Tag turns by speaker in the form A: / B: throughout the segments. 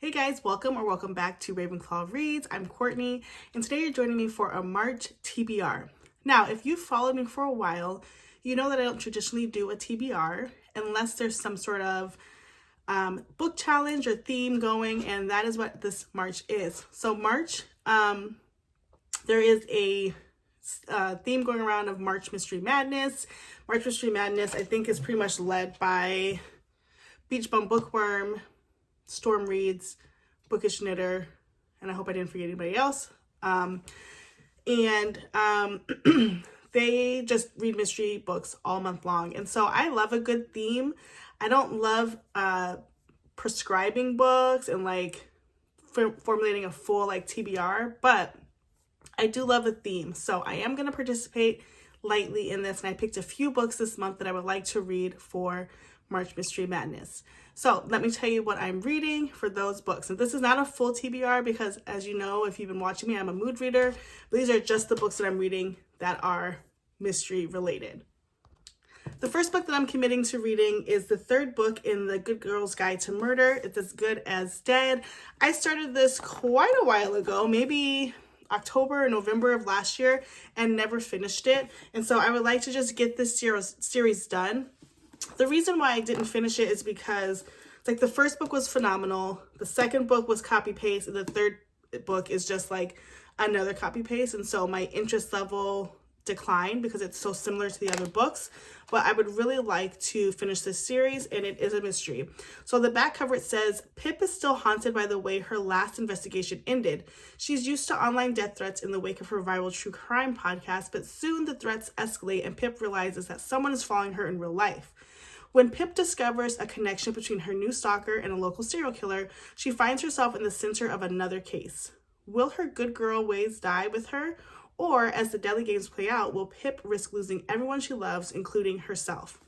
A: Hey guys, welcome back to Ravenclaw Reads. I'm Courtney, and today you're joining me for a March TBR. Now, if you've followed me for a while, you know that I don't traditionally do a TBR unless there's some sort of book challenge or theme going, and that is what this March is. So March, there is a theme going around of March Mystery Madness. March Mystery Madness, I think, is pretty much led by Beach Bum Bookworm, Storm Reads, Bookish Knitter, and I hope I didn't forget anybody else. They just read mystery books all month long. And so I love a good theme. I don't love prescribing books and formulating a full TBR, but I do love a theme. So I am going to participate lightly in this, and I picked a few books this month that I would like to read for March Mystery Madness. So let me tell you what I'm reading for those books. And this is not a full TBR because, as you know, if you've been watching me, I'm a mood reader. But these are just the books that I'm reading that are mystery related. The first book that I'm committing to reading is the third book in the Good Girl's Guide to Murder. It's As Good as Dead. I started this quite a while ago, maybe October or November of last year, and never finished it. And so I would like to just get this series done. The reason why I didn't finish it is because the first book was phenomenal, the second book was copy paste, and the third book is just another copy paste, and so my interest level declined because it's so similar to the other books. But I would really like to finish this series, and it is a mystery. So the back cover, it says, Pip is still haunted by the way her last investigation ended. She's used to online death threats in the wake of her viral true crime podcast, but soon the threats escalate and Pip realizes that someone is following her in real life. When Pip discovers a connection between her new stalker and a local serial killer, she finds herself in the center of another case. Will her good girl ways die with her? Or, as the deadly games play out, will Pip risk losing everyone she loves, including herself?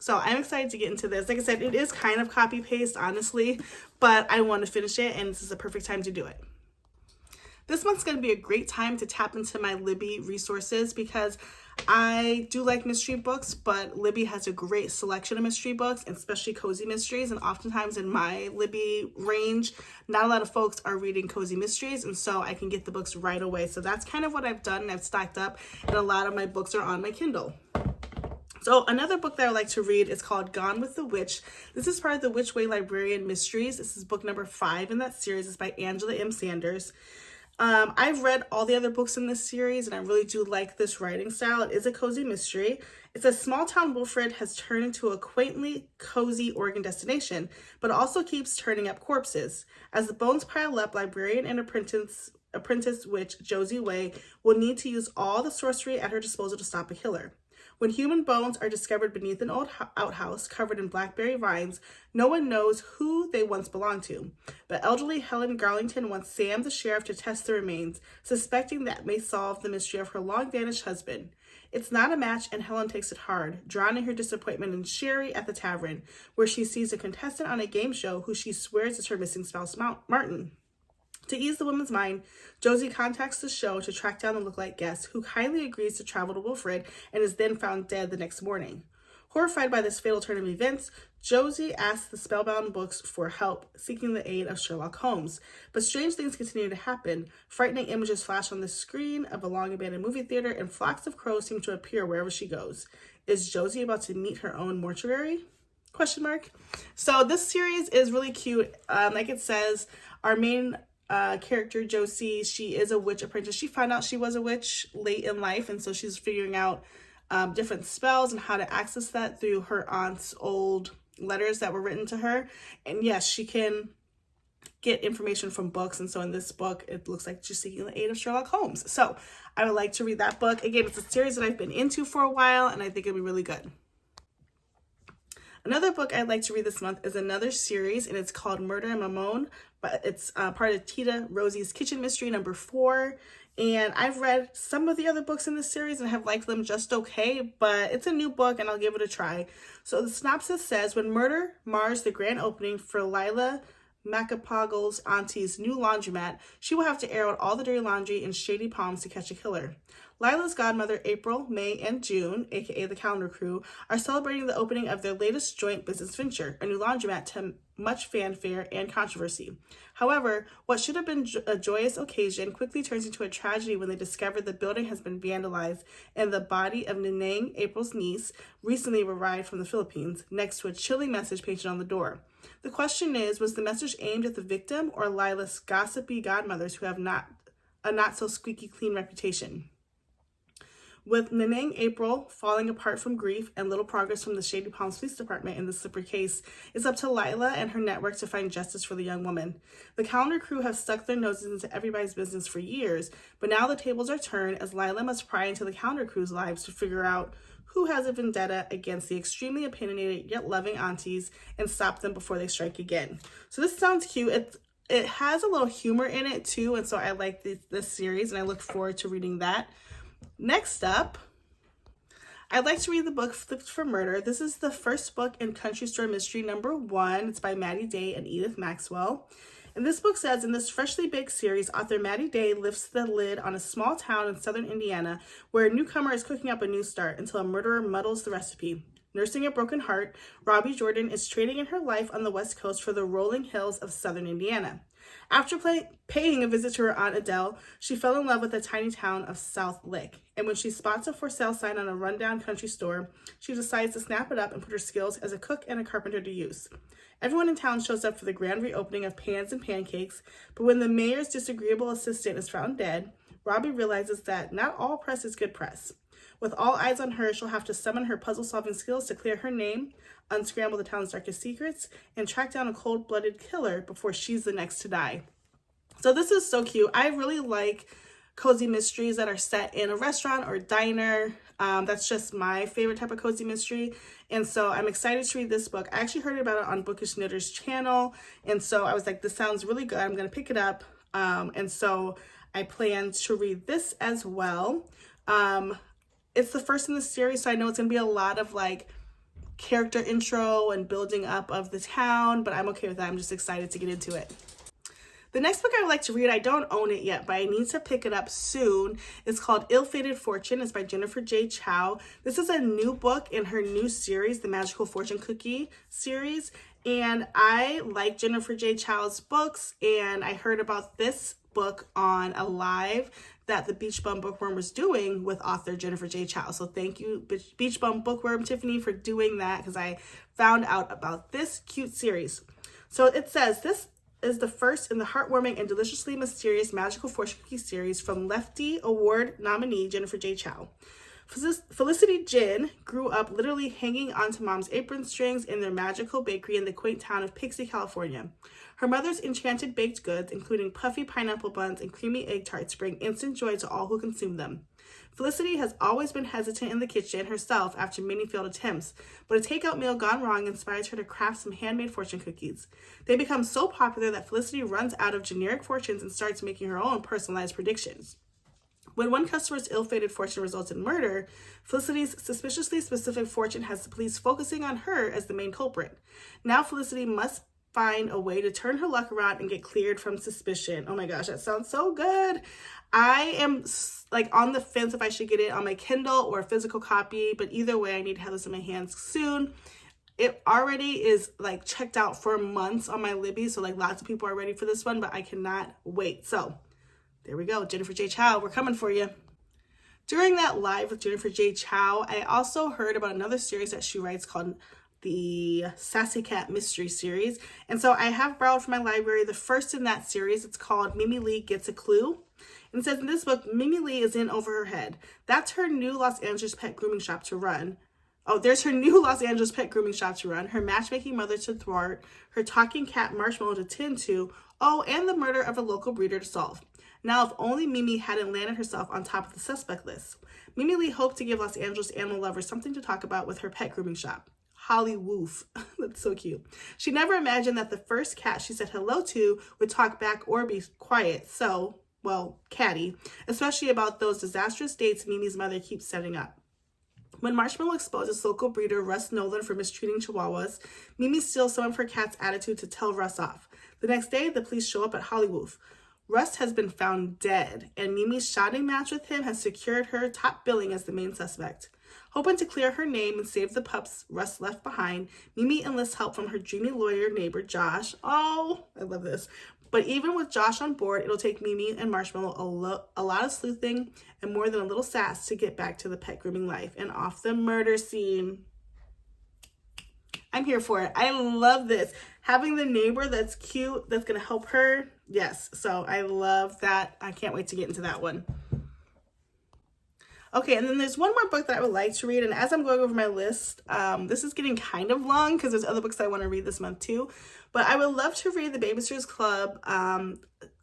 A: So I'm excited to get into this. Like I said, it is kind of copy-paste, honestly, but I want to finish it, and this is a perfect time to do it. This month's going to be a great time to tap into my Libby resources because I do like mystery books, but Libby has a great selection of mystery books, especially cozy mysteries. And oftentimes in my Libby range, not a lot of folks are reading cozy mysteries, and so I can get the books right away. So that's kind of what I've done, and I've stacked up, and a lot of my books are on my Kindle. So another book that I like to read is called Gone with the Witch. This is part of the Witch Way Librarian Mysteries. This is book number 5 in that series. It's by Angela M. Sanders. I've read all the other books in this series, and I really do like this writing style. It is a cozy mystery. It's a small town Wilfred has turned into a quaintly cozy Oregon destination, but also keeps turning up corpses. As the bones pile up, librarian and apprentice witch Josie Way will need to use all the sorcery at her disposal to stop a killer. When human bones are discovered beneath an old outhouse covered in blackberry vines, no one knows who they once belonged to. But elderly Helen Garlington wants Sam the sheriff to test the remains, suspecting that may solve the mystery of her long-vanished husband. It's not a match, and Helen takes it hard, drowning her disappointment in Sherry at the tavern, where she sees a contestant on a game show who she swears is her missing spouse, Martin. To ease the woman's mind, Josie contacts the show to track down the lookalike guest, who kindly agrees to travel to Wilfred and is then found dead the next morning. Horrified by this fatal turn of events, Josie asks the spellbound books for help, seeking the aid of Sherlock Holmes. But strange things continue to happen. Frightening images flash on the screen of a long-abandoned movie theater, and flocks of crows seem to appear wherever she goes. Is Josie about to meet her own mortuary? ? So this series is really cute. Like it says, our main character Josie, she is a witch apprentice. She found out she was a witch late in life, and so she's figuring out different spells and how to access that through her aunt's old letters that were written to her. And yes, she can get information from books, and so in this book it looks like she's seeking the aid of Sherlock Holmes. So I would like to read that book. Again, it's a series that I've been into for a while, and I think it'll be really good. Another book I'd like to read this month is another series, and it's called Murder and Mammon, but it's part of Tita Rosie's Kitchen Mystery number 4. And I've read some of the other books in this series and have liked them just okay, but it's a new book and I'll give it a try. So the synopsis says, when murder mars the grand opening for Lila Macapagle's auntie's new laundromat, she will have to air out all the dirty laundry in Shady Palms to catch a killer. Lila's godmother, April, May, and June, aka the Calendar Crew, are celebrating the opening of their latest joint business venture, a new laundromat, to much fanfare and controversy. However, what should have been a joyous occasion quickly turns into a tragedy when they discover the building has been vandalized and the body of Neneng, April's niece, recently arrived from the Philippines, next to a chilling message painted on the door. The question is, was the message aimed at the victim or Lila's gossipy godmothers who have a not so squeaky clean reputation? With Neneng April falling apart from grief and little progress from the Shady Palms Police Department in the slippery case, it's up to Lila and her network to find justice for the young woman. The Calendar Crew have stuck their noses into everybody's business for years, but now the tables are turned as Lila must pry into the Calendar Crew's lives to figure out who has a vendetta against the extremely opinionated yet loving aunties and stop them before they strike again. So this sounds cute. It has a little humor in it too, and so I like this series and I look forward to reading that. Next up, I'd like to read the book Flipped for Murder. This is the first book in Country Store Mystery #1. It's by Maddie Day and Edith Maxwell. And this book says, in this freshly baked series, author Maddie Day lifts the lid on a small town in southern Indiana where a newcomer is cooking up a new start until a murderer muddles the recipe. Nursing a broken heart, Robbie Jordan is trading in her life on the West Coast for the rolling hills of southern Indiana. After paying a visit to her Aunt Adele, she fell in love with the tiny town of South Lick. And when she spots a for sale sign on a rundown country store, she decides to snap it up and put her skills as a cook and a carpenter to use. Everyone in town shows up for the grand reopening of Pans and Pancakes, but when the mayor's disagreeable assistant is found dead, Robbie realizes that not all press is good press. With all eyes on her, she'll have to summon her puzzle-solving skills to clear her name, unscramble the town's darkest secrets, and track down a cold-blooded killer before she's the next to die. So this is so cute. I really like cozy mysteries that are set in a restaurant or diner. That's just my favorite type of cozy mystery. And so I'm excited to read this book. I actually heard about it on Bookish Knitter's channel. And so I was like, this sounds really good. I'm going to pick it up. And so I plan to read this as well. It's the first in the series, so I know it's going to be a lot of like character intro and building up of the town, but I'm okay with that. I'm just excited to get into it. The next book I would like to read, I don't own it yet, but I need to pick it up soon. It's called Ill-Fated Fortune. It's by Jennifer J. Chow. This is a new book in her new series, the Magical Fortune Cookie series. And I like Jennifer J. Chow's books, and I heard about this book on a live that the Beach Bum Bookworm was doing with author Jennifer J. Chow. So thank you, Beach Bum Bookworm Tiffany, for doing that, because I found out about this cute series. So it says, this is the first in the heartwarming and deliciously mysterious Magical Fortune Cookie series from Lefty Award nominee Jennifer J. Chow. Felicity Jin grew up literally hanging onto mom's apron strings in their magical bakery in the quaint town of Pixie, California. Her mother's enchanted baked goods, including puffy pineapple buns and creamy egg tarts, bring instant joy to all who consume them. Felicity has always been hesitant in the kitchen herself after many failed attempts, but a takeout meal gone wrong inspires her to craft some handmade fortune cookies. They become so popular that Felicity runs out of generic fortunes and starts making her own personalized predictions. When one customer's ill-fated fortune results in murder, Felicity's suspiciously specific fortune has the police focusing on her as the main culprit. Now Felicity must find a way to turn her luck around and get cleared from suspicion. Oh my gosh, that sounds so good. I am like on the fence if I should get it on my Kindle or a physical copy, but either way, I need to have this in my hands soon. It already is like checked out for months on my Libby, so like lots of people are ready for this one, but I cannot wait. So there we go, Jennifer J. Chow, we're coming for you. During that live with Jennifer J. Chow, I also heard about another series that she writes called the Sassy Cat Mystery Series. And so I have borrowed from my library the first in that series. It's called Mimi Lee Gets a Clue. And it says in this book, Mimi Lee is in over her head. That's her new Los Angeles pet grooming shop to run. Oh, there's her new Los Angeles pet grooming shop to run, her matchmaking mother to thwart, her talking cat Marshmallow to tend to, oh, and the murder of a local breeder to solve. Now, if only Mimi hadn't landed herself on top of the suspect list. Mimi Lee hoped to give Los Angeles animal lovers something to talk about with her pet grooming shop. Holly Woof. That's so cute. She never imagined that the first cat she said hello to would talk back or be quiet. So, well, catty, especially about those disastrous dates Mimi's mother keeps setting up. When Marshmallow exposes local breeder Russ Nolan for mistreating chihuahuas, Mimi steals some of her cat's attitude to tell Russ off. The next day, the police show up at Holly Woof. Rust has been found dead, and Mimi's shouting match with him has secured her top billing as the main suspect. Hoping to clear her name and save the pups Rust left behind, Mimi enlists help from her dreamy lawyer neighbor Josh. Oh, I love this. But even with Josh on board, it'll take Mimi and Marshmallow a lot of sleuthing and more than a little sass to get back to the pet grooming life and off the murder scene. I'm here for it. I love this. Having the neighbor that's cute, that's going to help her. Yes, so I love that. I can't wait to get into that one. Okay, and then there's one more book that I would like to read, and as I'm going over my list, this is getting kind of long because there's other books I want to read this month too, but I would love to read the Babysitters Club,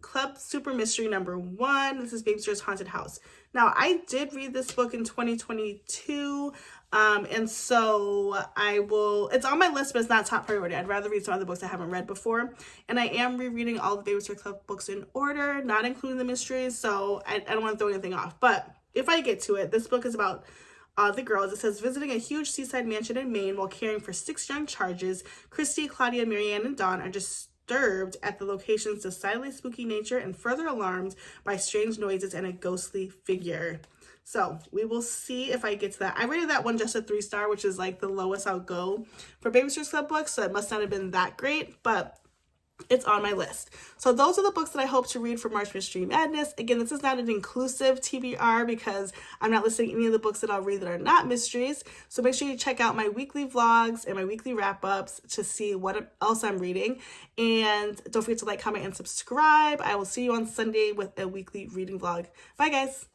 A: Club Super Mystery #1. This is Babysitter's Haunted House. Now, I did read this book in 2022, and so it's on my list, but it's not top priority. I'd rather read some other books I haven't read before, and I am rereading all the Babysitter Club books in order, not including the mysteries, so I don't want to throw anything off, but if I get to it, this book is about the girls. It says, visiting a huge seaside mansion in Maine while caring for 6 young charges, Christy, Claudia, Marianne, and Dawn are disturbed at the location's decidedly spooky nature and further alarmed by strange noises and a ghostly figure. So we will see if I get to that. I rated that one just a 3-star, which is like the lowest I'll go for Babysitter's Club books, so it must not have been that great, but it's on my list. So those are the books that I hope to read for March Mystery Madness. Again, this is not an inclusive TBR because I'm not listing any of the books that I'll read that are not mysteries. So make sure you check out my weekly vlogs and my weekly wrap-ups to see what else I'm reading. And don't forget to like, comment, and subscribe. I will see you on Sunday with a weekly reading vlog. Bye, guys.